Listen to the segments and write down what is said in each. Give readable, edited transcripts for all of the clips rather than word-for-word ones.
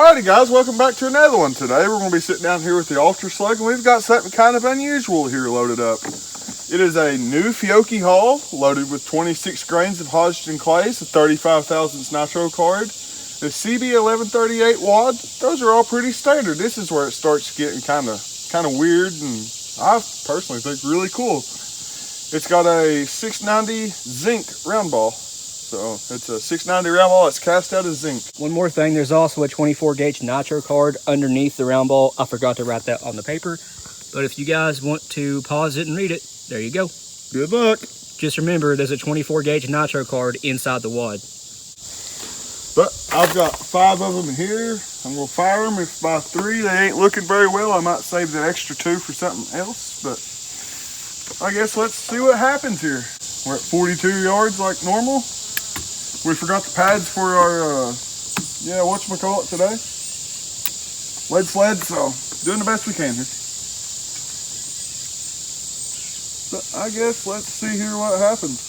Alrighty guys, welcome back to another one. Today we're going to be sitting down here with the Ultra Slug, and we've got something kind of unusual here loaded up. It is a new Fiocchi hull loaded with 26 grains of hydrogen clays, a 35 thousandths nitro card, the CB 1138 wad. Those are all pretty standard. This is where it starts getting kind of weird, and I personally think really cool. It's got a 690 zinc round ball. So it's a 690 round ball that's cast out of zinc. One more thing, there's also a 24 gauge nitro card underneath the round ball. I forgot to write that on the paper, but if you guys want to pause it and read it, there you go. Good luck. Just remember, there's a 24 gauge nitro card inside the wad. But I've got 5 of them here. I'm gonna fire them. If by 3 they ain't looking very well, I might save the extra 2 for something else. But I guess let's see what happens here. We're at 42 yards like normal. We forgot the pads for our, whatchamacallit today. Lead sled, so doing the best we can here. But I guess let's see here what happens.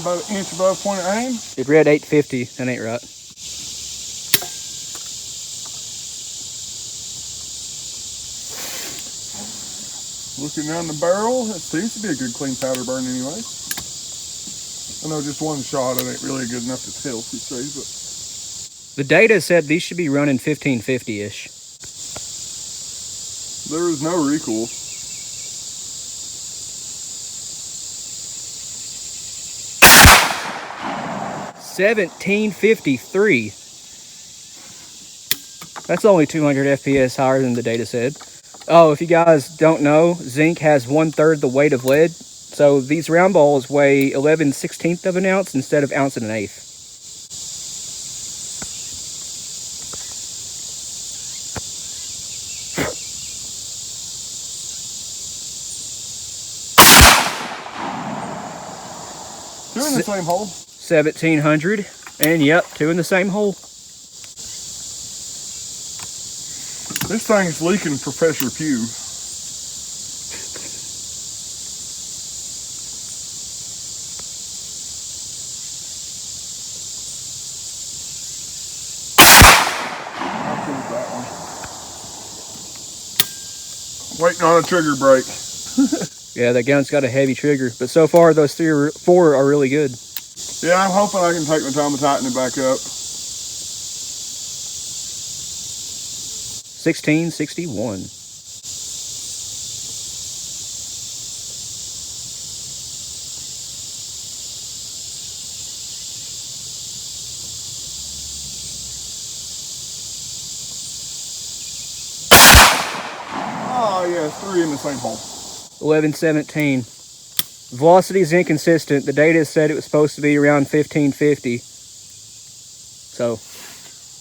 About an inch above point of aim. It read 850, that ain't right. Looking down the barrel, it seems to be a good clean powder burn anyway. I know just one shot, it ain't really good enough to tell, you say, but... The data said these should be running 1550-ish. There is no recoil. $17.53. That's only 200 FPS higher than the data said. Oh, if you guys don't know, zinc has 1/3 the weight of lead. So these round balls weigh 11/16 of an ounce instead of ounce and an eighth. Two in the same hole. 1700, and yep, 2 in the same hole. This thing's leaking Professor Pugh. How cool is that one? Waiting on a trigger break. Yeah, that gun's got a heavy trigger, but so far those 3 or 4 are really good. Yeah, I'm hoping I can take my time to tighten it back up. 1661. Oh yeah, 3 in the same hole. 1117. Velocity is inconsistent. The data said it was supposed to be around 1550. So,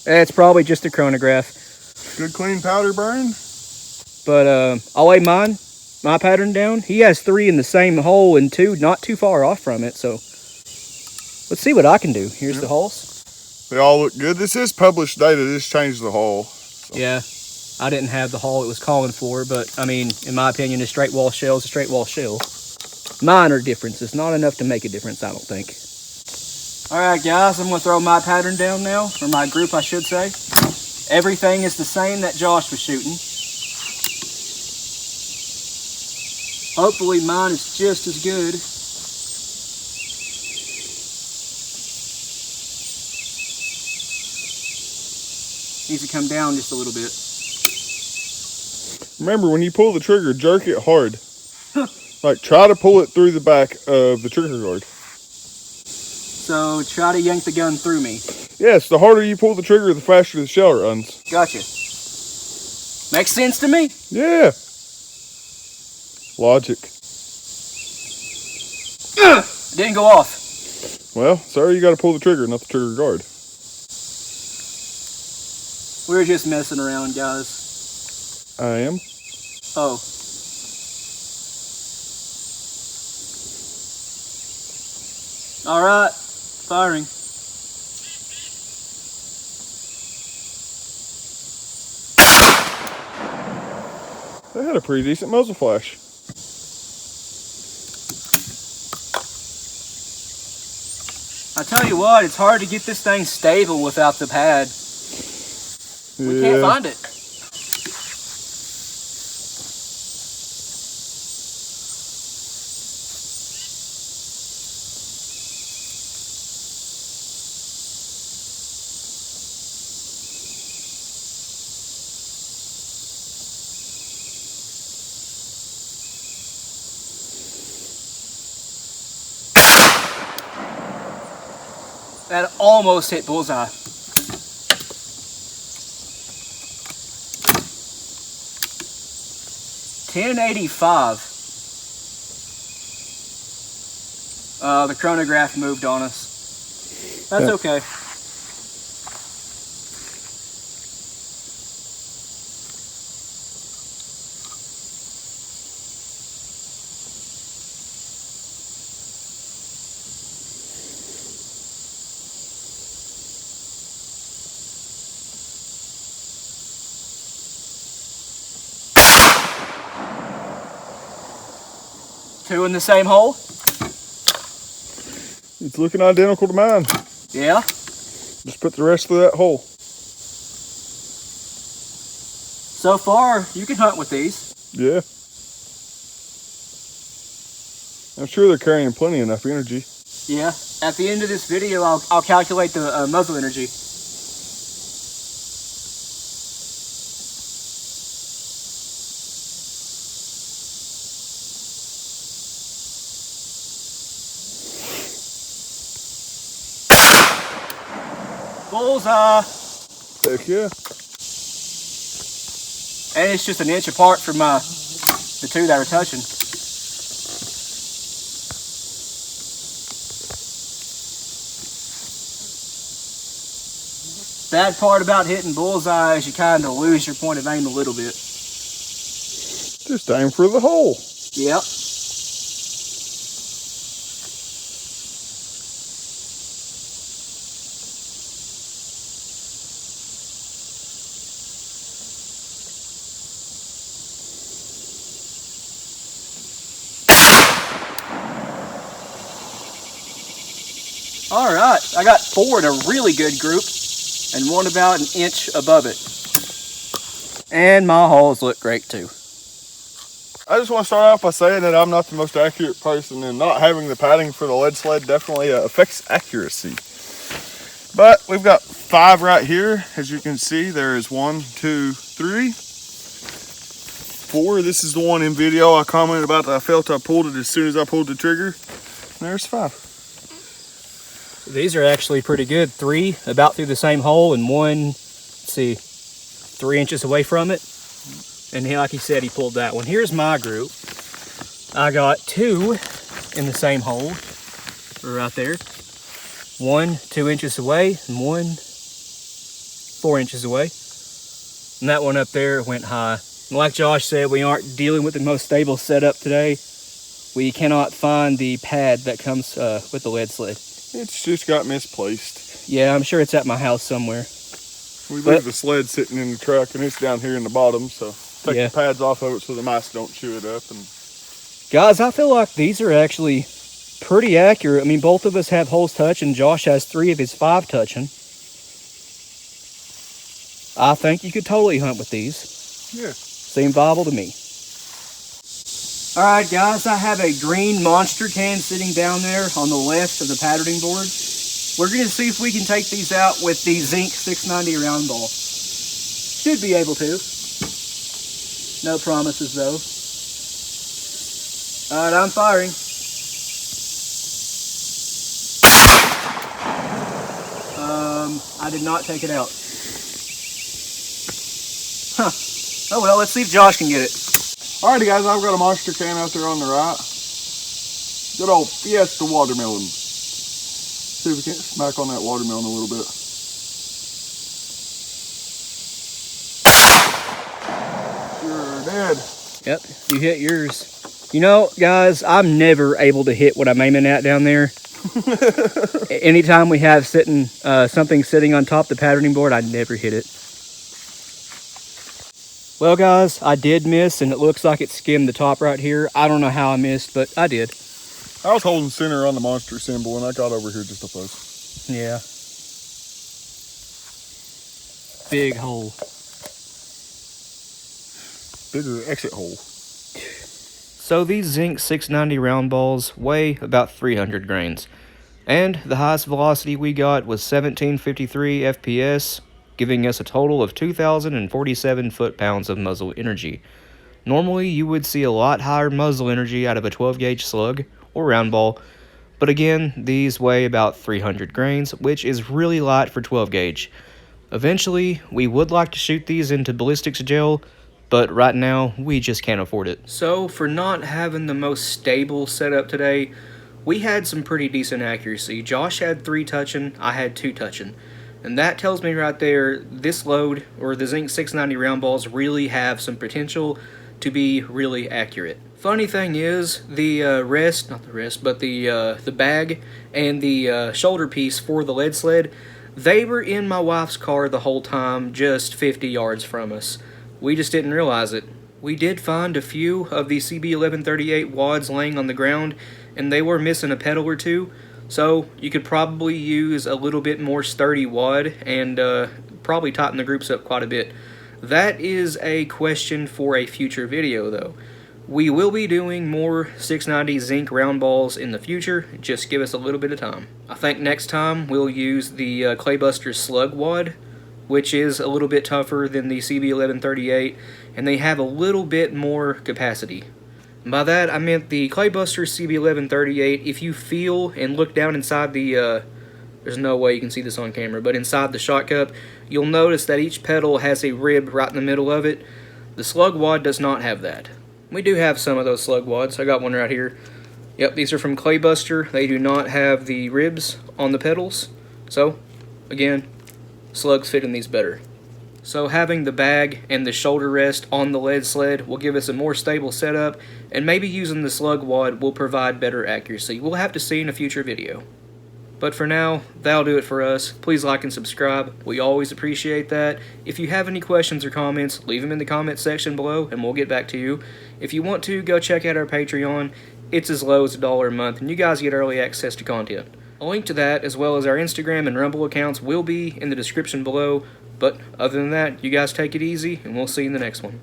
it's probably just a chronograph. Good clean powder burn. But I'll lay my pattern down. He has 3 in the same hole and 2 not too far off from it. So, let's see what I can do. Here's the holes. They all look good. This is published data. This changed the hole. So. Yeah. I didn't have the hole it was calling for, but I mean, in my opinion, a straight wall shell is a straight wall shell. Minor differences, not enough to make a difference, I don't think. All right, guys, I'm gonna throw my pattern down now, or my group, I should say. Everything is the same that Josh was shooting. Hopefully mine is just as good. Needs to come down just a little bit. Remember, when you pull the trigger, jerk it hard. Like, try to pull it through the back of the trigger guard. So, try to yank the gun through me. Yes, the harder you pull the trigger, the faster the shell runs. Gotcha. Makes sense to me. Yeah. Logic. Didn't go off. Well, sorry, you got to pull the trigger, not the trigger guard. We were just messing around, guys. I am. Oh. All right, firing. They had a pretty decent muzzle flash. I tell you what, it's hard to get this thing stable without the pad. We can't find it. That almost hit bullseye. $10.85. The chronograph moved on us. That's okay. Two in the same hole? It's looking identical to mine. Yeah. Just put the rest through that hole. So far, you can hunt with these. Yeah. I'm sure they're carrying plenty enough energy. Yeah. At the end of this video, I'll calculate the muzzle energy. Bullseye! Heck yeah. And it's just an inch apart from the two that are touching. Bad part about hitting bullseye is you kind of lose your point of aim a little bit. Just aim for the hole. Yep. All right, I got four in a really good group and one about an inch above it. And my holes look great too. I just want to start off by saying that I'm not the most accurate person, and not having the padding for the lead sled definitely affects accuracy. But we've got 5 right here. As you can see, there is 1, 2, 3, 4. This is the one in video I commented about that I felt I pulled it as soon as I pulled the trigger. And there's 5. These are actually pretty good. 3 about through the same hole, and 1, let's see, 3 inches away from it. And he, like he said, he pulled that one. Here's my group. I got 2 in the same hole, right there. 1 2 inches away, and 1 4 inches away. And that one up there went high. And like Josh said, we aren't dealing with the most stable setup today. We cannot find the pad that comes with the lead sled. It's just got misplaced. Yeah, I'm sure it's at my house somewhere. We leave the sled sitting in the truck, and it's down here in the bottom, so take the pads off of it so the mice don't chew it up. And guys, I feel like these are actually pretty accurate. I mean, both of us have holes touching. Josh has 3 of his 5 touching. I think you could totally hunt with these. Yeah. Seem viable to me. All right, guys, I have a green monster can sitting down there on the left of the patterning board. We're going to see if we can take these out with the Zinc 690 RoundBall. Should be able to. No promises, though. All right, I'm firing. I did not take it out. Huh. Oh well, let's see if Josh can get it. alrighty guys, I've got a monster can out there on the right. Good old Fiesta watermelon. See if we can't smack on that watermelon a little bit. Sure did. Yep, you hit yours. You know, guys, I'm never able to hit what I'm aiming at down there. Anytime we have something sitting on top of the patterning board, I never hit it. Well, guys, I did miss, and it looks like it skimmed the top right here. I don't know how I missed, but I did. I was holding center on the monster symbol and I got over here just a puss. Yeah. Big hole. Bigger exit hole. So these Zinc 690 round balls weigh about 300 grains. And the highest velocity we got was 1753 FPS, giving us a total of 2,047 foot-pounds of muzzle energy. Normally, you would see a lot higher muzzle energy out of a 12-gauge slug or round ball, but again, these weigh about 300 grains, which is really light for 12-gauge. Eventually, we would like to shoot these into ballistics gel, but right now, we just can't afford it. So, for not having the most stable setup today, we had some pretty decent accuracy. Josh had 3 touching, I had 2 touching. And that tells me right there, this load, or the Zinc 690 round balls, really have some potential to be really accurate. Funny thing is, the the bag and the shoulder piece for the lead sled, they were in my wife's car the whole time, just 50 yards from us. We just didn't realize it. We did find a few of the CB1138 wads laying on the ground, and they were missing a pedal or two, so you could probably use a little bit more sturdy wad and probably tighten the groups up quite a bit. That is a question for a future video though. We will be doing more 690 Zinc round balls in the future, just give us a little bit of time. I think next time we'll use the Claybuster slug wad, which is a little bit tougher than the CB1138, and they have a little bit more capacity. By that, I meant the Claybuster CB1138, if you feel and look down inside the, there's no way you can see this on camera, but inside the shot cup, you'll notice that each pedal has a rib right in the middle of it. The slug wad does not have that. We do have some of those slug wads. I got one right here. Yep, these are from Claybuster. They do not have the ribs on the pedals. So, again, slugs fit in these better. So having the bag and the shoulder rest on the lead sled will give us a more stable setup, and maybe using the slug wad will provide better accuracy. We'll have to see in a future video. But for now, that'll do it for us. Please like and subscribe. We always appreciate that. If you have any questions or comments, leave them in the comment section below and we'll get back to you. If you want to, go check out our Patreon. It's as low as $1 a month and you guys get early access to content. A link to that, as well as our Instagram and RoundBall accounts, will be in the description below. But other than that, you guys take it easy, and we'll see you in the next one.